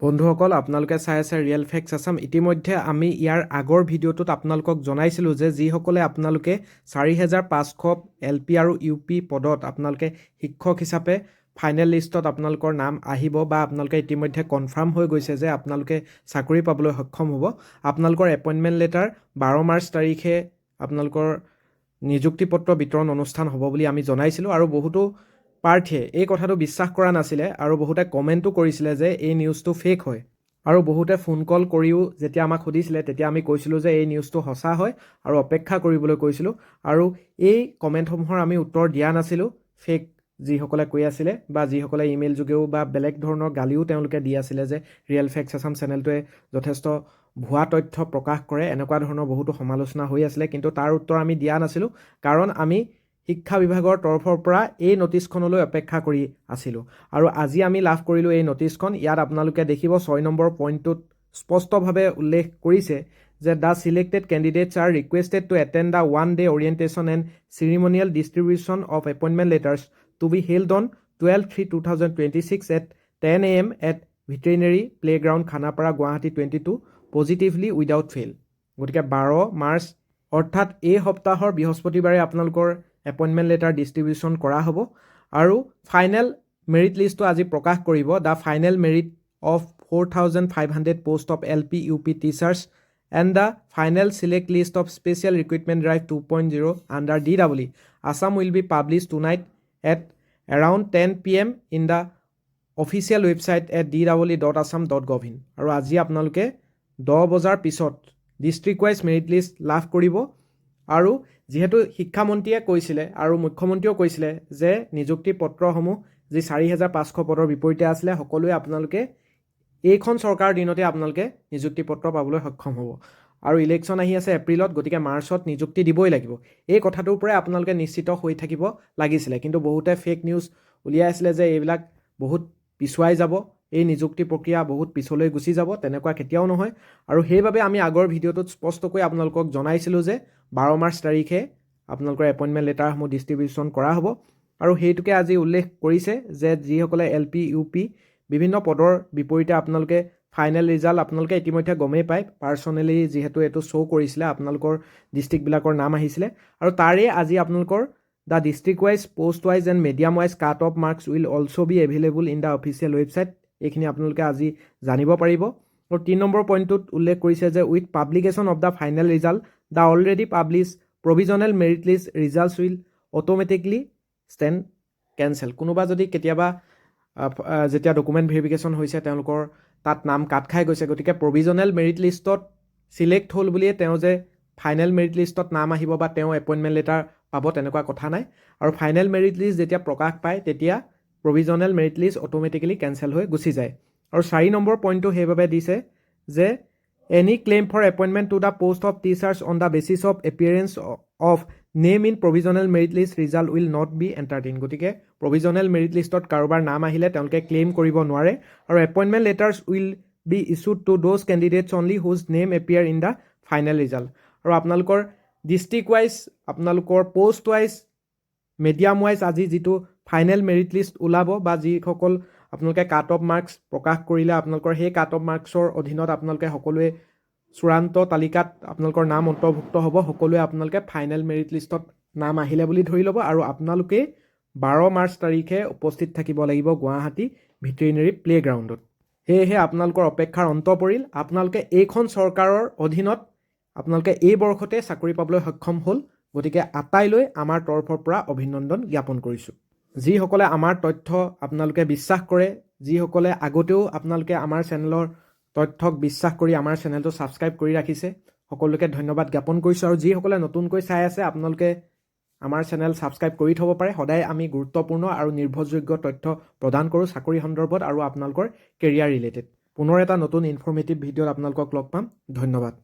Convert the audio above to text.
বন্ধুসকল আপোনালোকে চাই আছে ৰিয়েল ফেক্টছ আছাম। ইতিমধ্যে আমি ইয়াৰ আগৰ ভিডিঅ'টোত আপোনালোকক জনাইছিলোঁ যে যিসকলে আপোনালোকে 4500 LP আৰু UP পদত আপোনালোকে শিক্ষক হিচাপে ফাইনেল লিষ্টত আপোনালোকৰ নাম আহিব বা আপোনালোকে ইতিমধ্যে কনফাৰ্ম হৈ গৈছে যে আপোনালোকে চাকৰি পাবলৈ সক্ষম হ'ব। আপোনালোকৰ এপইণ্টমেণ্ট লেটাৰ 12 মাৰ্চ তাৰিখে আপোনালোকৰ নিযুক্তি পত্ৰ বিতৰণ অনুষ্ঠান হ'ব বুলি আমি জনাইছিলোঁ আৰু বহুতো প্ৰাৰ্থীয়ে এই কথাটো বিশ্বাস কৰা নাছিলে আৰু বহুতে কমেণ্টো কৰিছিলে যে এই নিউজটো ফেক হয় আৰু বহুতে ফোন কল কৰিও যেতিয়া আমাক সুধিছিলে তেতিয়া আমি কৈছিলোঁ যে এই নিউজটো সঁচা হয় আৰু অপেক্ষা কৰিবলৈ কৈছিলোঁ আৰু এই কমেণ্টসমূহৰ আমি উত্তৰ দিয়া নাছিলোঁ। ফেক যিসকলে কৈ আছিলে বা যিসকলে ইমেইল যোগেও বা বেলেগ ধৰণৰ গালিও তেওঁলোকে দি আছিলে যে ৰিয়েল ফেক্টছ আছাম চেনেলটোৱে যথেষ্ট ভুৱা তথ্য প্ৰকাশ কৰে, এনেকুৱা ধৰণৰ বহুতো সমালোচনা হৈ আছিলে, কিন্তু তাৰ উত্তৰ আমি দিয়া নাছিলোঁ কাৰণ আমি শিক্ষা বিভাগৰ তৰফৰ পৰা এই নটিছখনলৈ অপেক্ষা কৰি আছিলোঁ আৰু আজি আমি লাভ কৰিলোঁ এই নটিছখন। ইয়াত আপোনালোকে দেখিব 6 নম্বৰ পইণ্টটোত স্পষ্টভাৱে উল্লেখ কৰিছে যে the selected candidates are requested to attend the 1 day orientation and ceremonial distribution of appointment letters to be held on 12/3/2026 at 10 AM at veterinary playground Khanapara Guwahati 22 positively without fail. গতিকে 12 মাৰ্চ অৰ্থাৎ এই সপ্তাহৰ বৃহস্পতিবাৰে আপোনালোকৰ এপইণ্টমেণ্ট লেটাৰ ডিষ্ট্ৰিবিউশ্যন কৰা হ'ব আৰু final merit লিষ্টটো আজি প্ৰকাশ কৰিব। The final merit of 4500 post off LP UP teachers and the final select list of special recruitment drive 2.0 under DEE Assam will be publish tonight at around 10 PM in the official website at DEE.assam.gov.in আৰু আজি আপোনালোকে 10 বজাৰ পিছত district wise merit list লাভ কৰিব। আৰু যিহেতু শিক্ষামন্ত্ৰীয়ে কৈছিলে আৰু মুখ্যমন্ত্ৰীয়েও কৈছিলে যে নিযুক্তি পত্ৰসমূহ যি 4500 পদৰ বিপৰীতে আছিলে সকলোৱে আপোনালোকে এইখন চৰকাৰৰ দিনতে আপোনালোকে নিযুক্তি পত্ৰ পাবলৈ সক্ষম হ'ব আৰু ইলেকশ্যন আহি আছে এপ্ৰিলত, গতিকে মাৰ্চত নিযুক্তি দিবই লাগিব। এই কথাটোৰ পৰাই আপোনালোকে নিশ্চিত হৈ থাকিব লাগিছিলে, কিন্তু বহুতে ফেক নিউজ উলিয়াই আছিলে যে এইবিলাক বহুত পিছুৱাই যাব, এই নিযুক্তি প্ৰক্ৰিয়া বহুত পিছলৈ গুচি যাব। তেনেকুৱা কেতিয়াও নহয় আৰু সেইবাবে আমি আগৰ ভিডিঅ'টোত স্পষ্টকৈ আপোনালোকক জনাইছিলোঁ যে 12 মাৰ্চ তাৰিখে আপোনালোকৰ এপইণ্টমেণ্ট লেটাৰসমূহ ডিষ্ট্ৰিবিউশ্যন কৰা হ'ব আৰু সেইটোকে আজি উল্লেখ কৰিছে যে যিসকলে LP UP বিভিন্ন পদৰ বিপৰীতে আপোনালোকে ফাইনেল ৰিজাল্ট আপোনালোকে ইতিমধ্যে গমেই পায়। পাৰ্চনেলি যিহেতু এইটো শ্ব' কৰিছিলে আপোনালোকৰ ডিষ্ট্ৰিক্টবিলাকৰ নাম আহিছিলে আৰু তাৰে আজি আপোনালোকৰ the district wise post wise and medium wise cut off marks will also' be available in the official website. এইখিনি আপোনালোকে আজি জানিব পাৰিব। আৰু 3 নম্বৰ পইণ্টটোত উল্লেখ কৰিছে যে with publication of the final result the already publish provisional merit list results will automatically stand cancel. কোনোবা যদি কেতিয়াবা যেতিয়া ডকুমেণ্ট ভেৰিফিকেশ্যন হৈছে তেওঁলোকৰ তাত নাম কাট খাই গৈছে, গতিকে প্ৰভিজনেল মেৰিট লিষ্টত চিলেক্ট হ'ল বুলিয়ে তেওঁ যে ফাইনেল মেৰিট লিষ্টত নাম আহিব বা তেওঁ এপইণ্টমেণ্ট লেটাৰ পাব তেনেকুৱা কথা নাই। আৰু ফাইনেল মেৰিট লিষ্ট যেতিয়া প্ৰকাশ পায় তেতিয়া provisional merit list automatically cancel হৈ গুচি যায়। আৰু 4 নম্বৰ পইণ্টটো সেইবাবে দিছে যে any claim for appointment to the post of teachers on the basis of appearance of name in provisional merit list result will not be entertain. গতিকে provisional merit লিষ্টত কাৰোবাৰ নাম আহিলে তেওঁলোকে ক্লেইম কৰিব নোৱাৰে আৰু appointment letters will be issued to those candidates only whose name appear in the final result. আৰু আপোনালোকৰ ডিষ্ট্ৰিক্ট ৱাইজ আপোনালোকৰ পোষ্ট ৱাইজ মিডিয়াম ৱাইজ আজি যিটো ফাইনেল মেৰিট লিষ্ট ওলাব বা যিসকল আপোনালোকে কাট অফ মাৰ্কছ প্ৰকাশ কৰিলে আপোনালোকৰ সেই কাট অফ মাৰ্কছৰ অধীনত আপোনালোকে সকলোৱে চূড়ান্ত তালিকাত আপোনালোকৰ নাম অন্তৰ্ভুক্ত হ'ব। সকলোৱে আপোনালোকে ফাইনেল মেৰিট লিষ্টত নাম আহিলে বুলি ধৰি ল'ব আৰু আপোনালোকে 12 মাৰ্চ তাৰিখে উপস্থিত থাকিব লাগিব গুৱাহাটী ভেটেৰিনেৰী প্লেগ্ৰাউণ্ডত। সেয়েহে আপোনালোকৰ অপেক্ষাৰ অন্ত পৰিল। আপোনালোকে এইখন চৰকাৰৰ অধীনত আপোনালোকে এই বৰ্ষতে চাকৰি পাবলৈ সক্ষম হ'ল, গতিকে আটাইলৈ আমাৰ তৰফৰ পৰা অভিনন্দন জ্ঞাপন কৰিছোঁ। যিসকলে আমাৰ তথ্য আপোনালোকে বিশ্বাস কৰে, যিসকলে আগতেও আপোনালোকে আমাৰ চেনেলৰ তথ্যক বিশ্বাস কৰি আমাৰ চেনেলটো ছাবস্ক্ৰাইব কৰি ৰাখিছে, সকলোকে ধন্যবাদ জ্ঞাপন কৰিছোঁ। আৰু যিসকলে নতুনকৈ চাই আছে আপোনালোকে আমাৰ চেনেল ছাবস্ক্ৰাইব কৰি থ'ব পাৰে। সদায় আমি গুৰুত্বপূৰ্ণ আৰু নিৰ্ভৰযোগ্য তথ্য প্ৰদান কৰোঁ চাকৰি সন্দৰ্ভত আৰু আপোনালোকৰ কেৰিয়াৰ ৰিলেটেড। পুনৰ এটা নতুন ইনফৰ্মেটিভ ভিডিঅ'ত আপোনালোকক লগ পাম। ধন্যবাদ।